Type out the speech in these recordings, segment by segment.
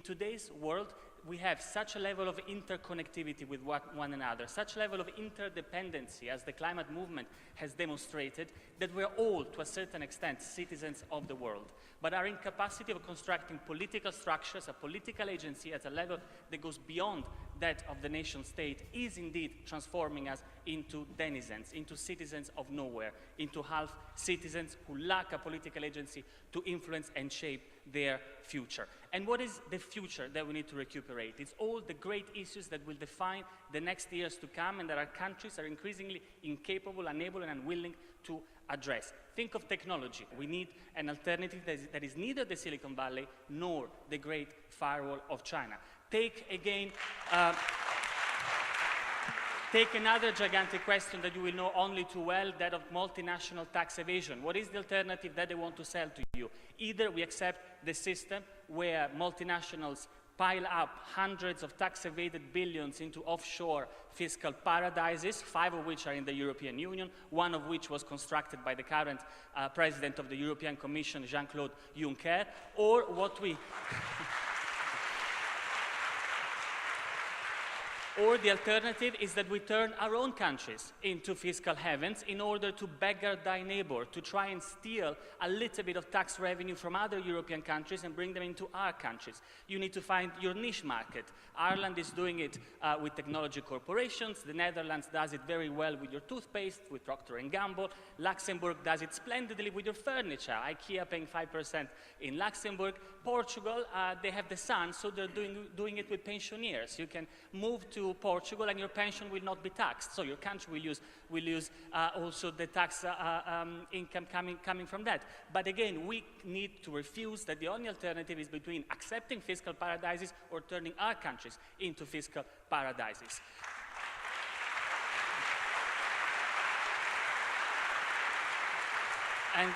today's world, we have such a level of interconnectivity with one another, such a level of interdependency, as the climate movement has demonstrated, that we're all, to a certain extent, citizens of the world. But our incapacity of constructing political structures, a political agency at a level that goes beyond that of the nation state, is indeed transforming us into denizens, into citizens of nowhere, into half citizens who lack a political agency to influence and shape their future. And what is the future that we need to recuperate? It's all the great issues that will define the next years to come and that our countries are increasingly incapable, unable, and unwilling to address. Think of technology. We need an alternative that is neither the Silicon Valley nor the Great Firewall of China. Take again, take another gigantic question that you will know only too well, that of multinational tax evasion. What is the alternative that they want to sell to you? Either we accept the system where multinationals pile up hundreds of tax-evaded billions into offshore fiscal paradises, 5 of which are in the European Union, 1 of which was constructed by the current president of the European Commission, Jean-Claude Juncker, or what we... Or the alternative is that we turn our own countries into fiscal heavens in order to beggar thy neighbor, to try and steal a little bit of tax revenue from other European countries and bring them into our countries. You need to find your niche market. Ireland is doing it with technology corporations. The Netherlands does it very well with your toothpaste, with Procter & Gamble. Luxembourg does it splendidly with your furniture. IKEA paying 5% in Luxembourg. Portugal, they have the sun, so they're doing it with pensioners. You can move to Portugal and your pension will not be taxed. So your country will use also the tax income coming from that. But again, we need to refuse that the only alternative is between accepting fiscal paradises or turning our countries into fiscal paradises. And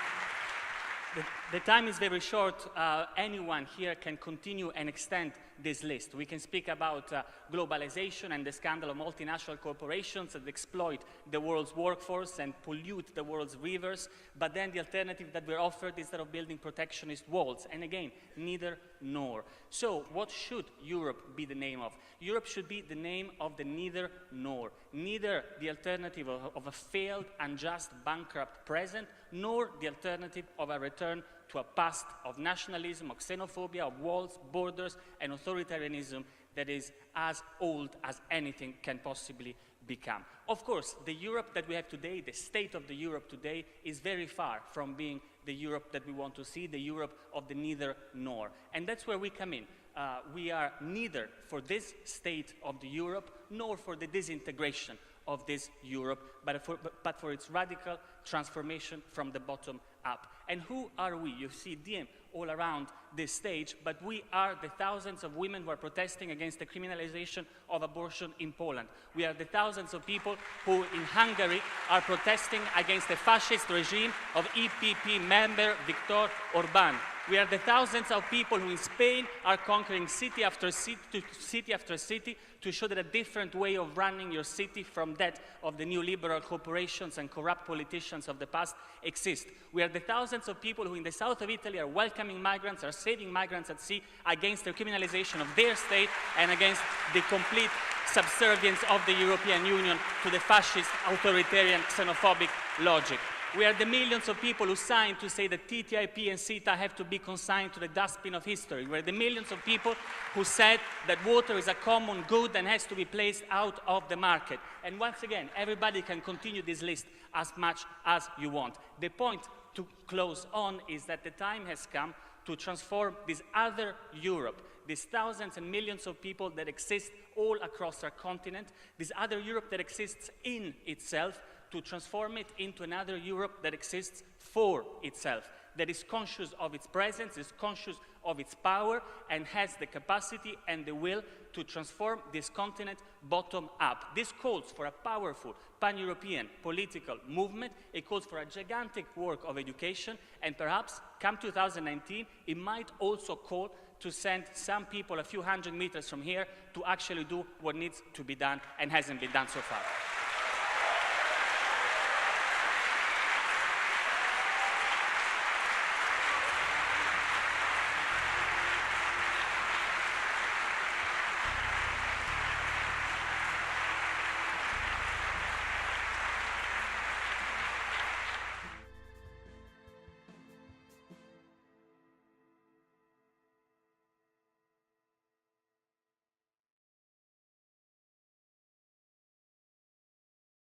the time is very short. Anyone here can continue and extend this list. We can speak about globalization and the scandal of multinational corporations that exploit the world's workforce and pollute the world's rivers, but then the alternative that we're offered is that of building protectionist walls. And again, neither nor. So what should Europe be the name of? Europe should be the name of the neither nor. Neither the alternative of a failed, unjust, bankrupt present, nor the alternative of a return to a past of nationalism, of xenophobia, of walls, borders, and authoritarianism that is as old as anything can possibly become. Of course, the Europe that we have today, the state of the Europe today, is very far from being the Europe that we want to see, the Europe of the neither nor. And that's where we come in. We are neither for this state of the Europe, nor for the disintegration of this Europe, but for its radical transformation from the bottom up. And who are we? You see DiEM all around this stage, but we are the thousands of women who are protesting against the criminalization of abortion in Poland. We are the thousands of people who in Hungary are protesting against the fascist regime of EPP member Viktor Orbán. We are the thousands of people who in Spain are conquering city after city to show that a different way of running your city from that of the neoliberal corporations and corrupt politicians of the past exists. We are the thousands of people who in the south of Italy are welcoming migrants, are saving migrants at sea against the criminalization of their state and against the complete subservience of the European Union to the fascist, authoritarian, xenophobic logic. We are the millions of people who signed to say that TTIP and CETA have to be consigned to the dustbin of history. We are the millions of people who said that water is a common good and has to be placed out of the market. And once again, everybody can continue this list as much as you want. The point to close on is that the time has come to transform this other Europe, these thousands and millions of people that exist all across our continent, this other Europe that exists in itself, to transform it into another Europe that exists for itself, that is conscious of its presence, is conscious of its power, and has the capacity and the will to transform this continent bottom up. This calls for a powerful pan-European political movement. It calls for a gigantic work of education, and perhaps, come 2019, it might also call to send some people a few hundred meters from here to actually do what needs to be done and hasn't been done so far.